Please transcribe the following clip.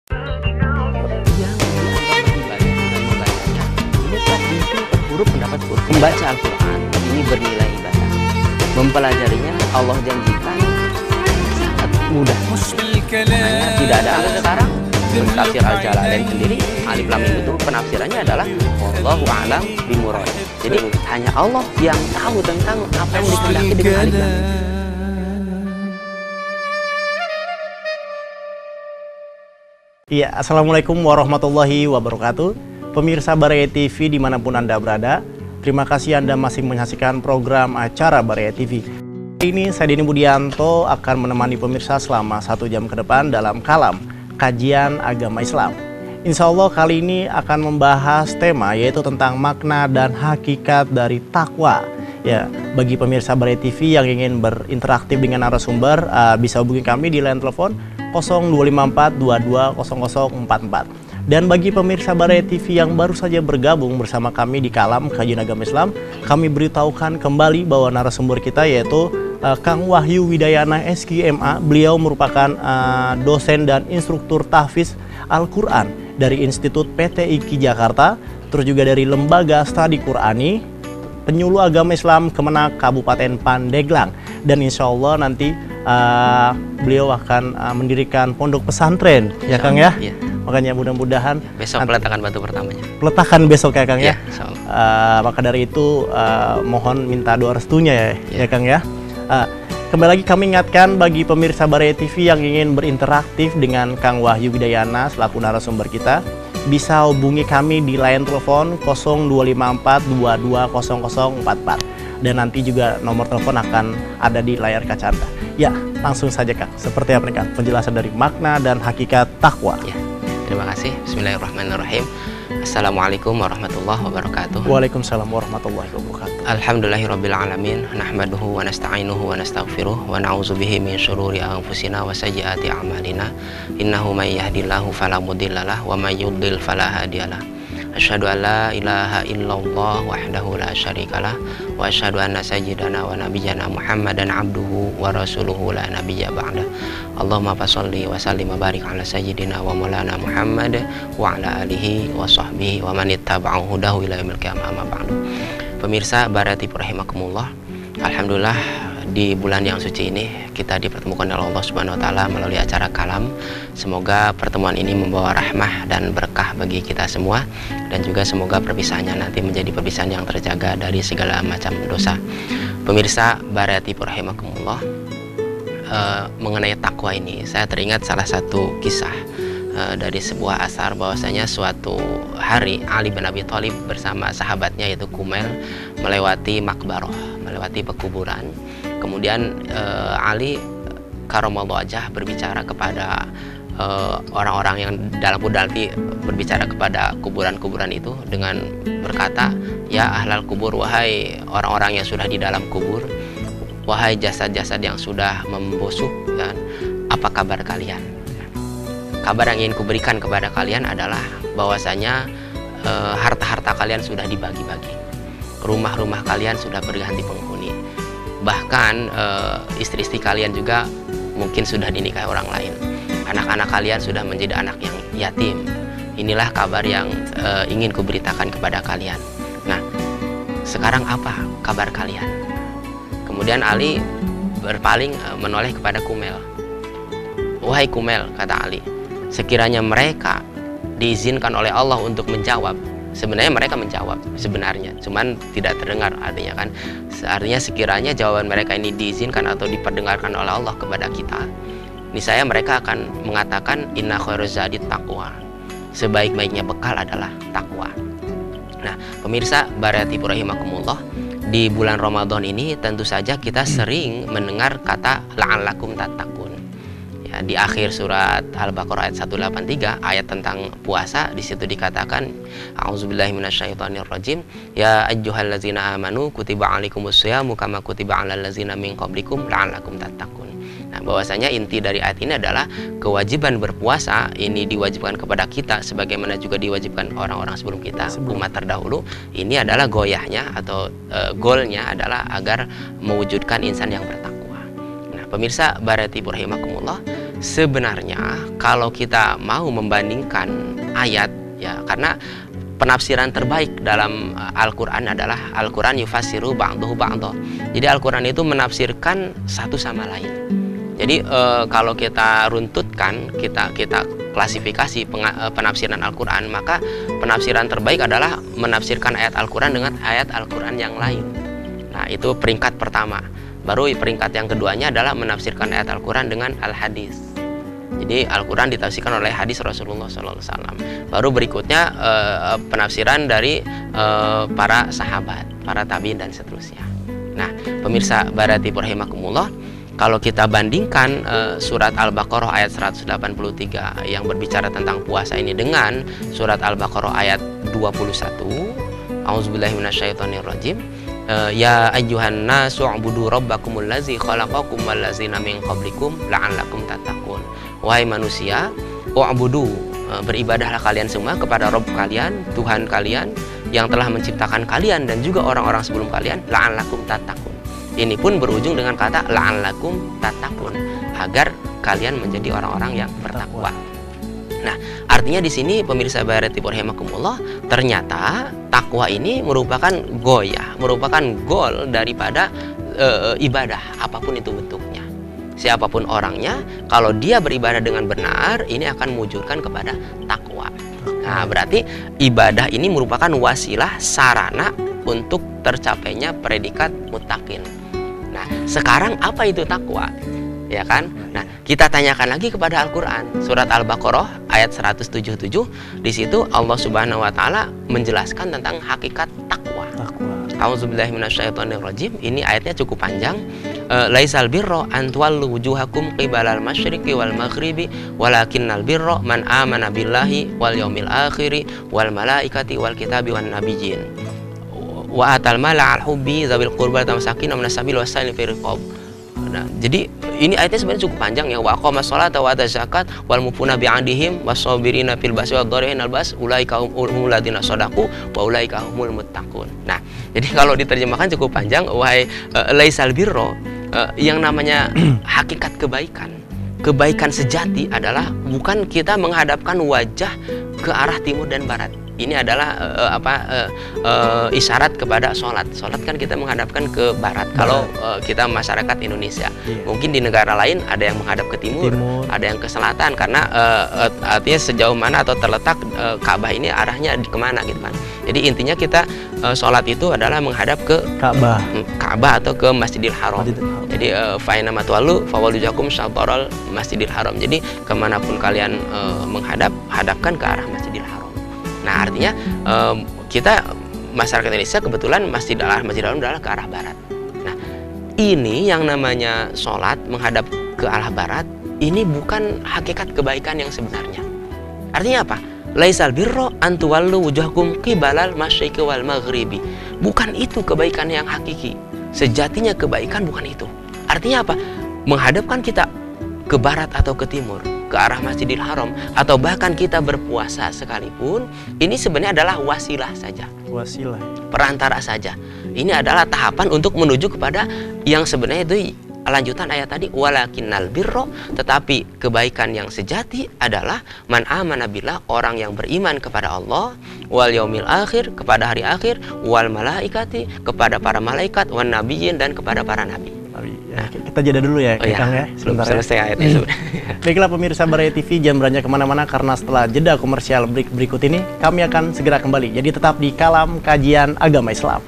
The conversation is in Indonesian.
Yang dianggap ibadah dengan membacanya, ini tadi itu huruf pendapat huruf. Membaca Al-Quran ini bernilai ibadah. Mempelajarinya Allah janjikan sangat mudah. Makanya tidak ada sampai sekarang tafsir Al-Jalalain sendiri, Alif Lam Mim itu penafsirannya adalah wallahu a'lam bimurad. Jadi hanya Allah yang tahu tentang apa yang dikehendaki dengan Alif Lam Mim. Iya, Assalamualaikum warahmatullahi wabarakatuh. Pemirsa Baraya TV dimanapun Anda berada, terima kasih Anda masih menyaksikan program acara Baraya TV. Hari ini saya Denny Budianto akan menemani pemirsa selama 1 jam ke depan dalam kalam kajian agama Islam. Insya Allah kali ini akan membahas tema yaitu tentang makna dan hakikat dari takwa. Ya, bagi pemirsa Baraya TV yang ingin berinteraktif dengan narasumber, bisa hubungi kami di line telepon 0254 220044. Dan bagi pemirsa Baraya TV yang baru saja bergabung bersama kami di kalam kajian agama Islam, kami beritahukan kembali bahwa narasumber kita yaitu Kang Wahyu Widayana SQMA. Beliau merupakan dosen dan instruktur tahfiz Al-Quran dari Institut PTIQ Jakarta, terus juga dari Lembaga Studi Qurani Penyuluh Agama Islam Kemenak Kabupaten Pandeglang. Dan insya Allah nanti beliau akan mendirikan pondok pesantren, ya Kang ya? Iya. Makanya mudah-mudahan Besok peletakan batu pertamanya. peletakan besok ya Kang ya? Insya Allah. Maka dari itu mohon minta doa restunya ya Kang ya? Kembali lagi kami ingatkan bagi pemirsa Baraya TV yang ingin berinteraksi dengan Kang Wahyu Widayana selaku narasumber kita, bisa hubungi kami di line telepon 0254 220044. Dan nanti juga nomor telepon akan ada di layar kaca Anda. Ya, langsung saja Kang. Seperti apa nih Kang penjelasan dari makna dan hakikat takwa? Ya, terima kasih. Bismillahirrahmanirrahim. Assalamualaikum warahmatullahi wabarakatuh. Waalaikumsalam warahmatullahi wabarakatuh. Alhamdulillahirrabbilalamin. Nahmaduhu wa nasta'inuhu wa nastaghfiruh wa na'udzubihi min syururi anfusina wa sayyiati a'malina. Innahu may yahdihillahu fala mudhillalah wa may yudlil fala hadiyalah. Asyhadu an la ilaha illallah wahdahu la syarikalah wa asyhadu anna sayyidana wa nabiyyana Muhammadan abduhu wa rasuluhu la nabiyya ba'da. Allahumma fasholli wa sallim wa barik ala sayyidina wa maulana Muhammad wa ala alihi wa sahbihi wa man ittaba'ahu hudahu ila yaumil qiyamah amma ba'du. Pemirsa Baraya TV rahimakumullah, alhamdulillah di bulan yang suci ini kita dipertemukan oleh Allah Subhanahu wa taala melalui acara kalam. Semoga pertemuan ini membawa rahmah dan berkah bagi kita semua, dan juga semoga perpisahannya nanti menjadi perpisahan yang terjaga dari segala macam dosa. Pemirsa Baraya TV rahimakumullah, mengenai takwa ini saya teringat salah satu kisah dari sebuah asar bahwasanya suatu hari Ali bin Abi Thalib bersama sahabatnya yaitu Kumail melewati makbaroh, melewati pekuburan. Kemudian Ali karamallahu wajhah berbicara kepada orang-orang yang dalam kudalti, berbicara kepada kuburan-kuburan itu dengan berkata, ya ahlal kubur, wahai orang-orang yang sudah di dalam kubur, wahai jasad-jasad yang sudah membusuk, dan apa kabar kalian? Kabar yang ingin kuberikan kepada kalian adalah bahwasanya harta-harta kalian sudah dibagi-bagi, rumah-rumah kalian sudah berganti penghuni, bahkan istri-istri kalian juga mungkin sudah dinikahi orang lain, anak-anak kalian sudah menjadi anak yang yatim. Inilah kabar yang ingin kuberitakan kepada kalian. Nah, sekarang apa kabar kalian? Kemudian Ali berpaling menoleh kepada Kumail. Wahai Kumail, kata Ali, sekiranya mereka diizinkan oleh Allah untuk menjawab, sebenarnya mereka menjawab sebenarnya, cuman tidak terdengar artinya kan. Artinya sekiranya jawaban mereka ini diizinkan atau diperdengarkan oleh Allah kepada kita, niscaya mereka akan mengatakan inna khairuz zadi taqwa, sebaik-baiknya bekal adalah takwa. Nah, pemirsa Baraya TV rahimakumullah, di bulan Ramadan ini tentu saja kita sering mendengar kata la'allakum tattaqun. Ya, di akhir surat Al-Baqarah ayat 183, ayat tentang puasa, di situ dikatakan a'udzubillahi minasyaitonirrajim, ya ayyuhallazina amanu kutiba alaikumusyamu kama kutiba alal ladzina min qablikum la'allakum tattaqun. Nah, bahwasanya inti dari ayat ini adalah kewajiban berpuasa ini diwajibkan kepada kita sebagaimana juga diwajibkan orang-orang sebelum kita, umat terdahulu. Ini adalah goyahnya atau goalnya adalah agar mewujudkan insan yang bertakwa. Nah, pemirsa Baraya TV rahimakumullah, sebenarnya kalau kita mau membandingkan ayat ya, karena penafsiran terbaik dalam Al-Qur'an adalah Al-Qur'an yufassiru ba'dahu ba'dha. Jadi Al-Qur'an itu menafsirkan satu sama lain. Jadi kalau kita runtutkan, kita klasifikasi penafsiran Al-Qur'an, maka penafsiran terbaik adalah menafsirkan ayat Al-Qur'an dengan ayat Al-Qur'an yang lain. Nah, itu peringkat pertama. Baru peringkat yang keduanya adalah menafsirkan ayat Al-Qur'an dengan al-hadis. Jadi Al-Qur'an ditafsirkan oleh hadis Rasulullah SAW. Baru berikutnya penafsiran dari para sahabat, para tabi'in dan seterusnya. Nah, pemirsa Barayati rahimakumullah, kalau kita bandingkan surat Al-Baqarah ayat 183 yang berbicara tentang puasa ini dengan surat Al-Baqarah ayat 21, A'udzubillahi minasyaitonirrajim. Ya ayyuhan nasu ubudu rabbakumul ladzi khalaqakum wal ladzina min qablikum la'allakum tattaqun. Wahai manusia, u'budu, beribadahlah kalian semua kepada Rabb kalian, Tuhan kalian yang telah menciptakan kalian dan juga orang-orang sebelum kalian, la'allakum tattaqun. Ini pun berujung dengan kata la'allakum tattaqun, agar kalian menjadi orang-orang yang bertakwa. Nah, artinya di sini pemirsa Barayati rahimakumullah, ternyata takwa ini merupakan goyah, merupakan goal daripada ibadah apapun itu bentuknya. Siapapun orangnya, kalau dia beribadah dengan benar, ini akan mewujudkan kepada takwa. Nah, berarti ibadah ini merupakan wasilah, sarana untuk tercapainya predikat muttaqin. Nah, sekarang apa itu takwa? Ya kan? Nah, kita tanyakan lagi kepada Al-Qur'an. Surat Al-Baqarah ayat 177, di situ Allah Subhanahu wa taala menjelaskan tentang hakikat takwa. A'udzubillahi minasyaitonirrajim. Ini ayatnya cukup panjang. Laisal birra an tuwallu wujuhakum qibalal masyriqi wal maghribi walakinnal birra man amana billahi wal yaumil akhiri wal malaikati wal kitabi wan nabiyyin wa atal mala al hubbi zawil qurba wal masakin wa nasabil wasail fi riqab. Nah, jadi ini ayatnya sebenarnya cukup panjang ya. Wa aqama sholata wa ata zakat wal mufuna bi'adihim wasabirina fil ba'si wad dharrin al bas ulaika humul ladzina shadaqu wa ulaika humul muttaqun. Nah, jadi kalau diterjemahkan cukup panjang. Wahai laisal birro, yang namanya hakikat kebaikan sejati adalah bukan kita menghadapkan wajah ke arah timur dan barat. Ini adalah isyarat kepada sholat. Sholat kan kita menghadapkan ke barat. Kalau kita masyarakat Indonesia, mungkin di negara lain ada yang menghadap ke timur, ada yang ke selatan. Karena artinya sejauh mana atau terletak Ka'bah ini arahnya kemana gitu kan. Jadi intinya kita sholat itu adalah menghadap ke Ka'bah atau ke Masjidil Haram. Jadi fa'ina matwalu fawallujakum syatral Masjidil Haram. Jadi kemanapun kalian menghadap, hadapkan ke arah Masjidil Haram. Nah, artinya kita masyarakat Indonesia kebetulan Masjidil Haram adalah ke arah barat. Nah, ini yang namanya sholat menghadap ke arah barat, ini bukan hakikat kebaikan yang sebenarnya. Artinya apa? Laisal birro an tuwallu wujuhakum qibalal masyriqi wal maghribi. Bukan itu kebaikan yang hakiki. Sejatinya kebaikan bukan itu. Artinya apa? Menghadapkan kita ke barat atau ke timur, ke arah Masjidil Haram, atau bahkan kita berpuasa sekalipun, ini sebenarnya adalah wasilah saja. Wasilah. Perantara saja. Ini adalah tahapan untuk menuju kepada yang sebenarnya itu lanjutan ayat tadi, walakinnal birro, tetapi kebaikan yang sejati adalah man amana billah, orang yang beriman kepada Allah, wal yaumil akhir, kepada hari akhir, wal malaikati, kepada para malaikat, wan nabiyyin, dan kepada para nabi. Nah, kita jeda dulu ya, Kang ya. Sebentar selesai ayatnya sebenarnya. Baiklah pemirsa Barayati TV, jangan beranjak kemana-mana karena setelah jeda komersial berikut ini kami akan segera kembali. Jadi tetap di Kalam Kajian Agama Islam.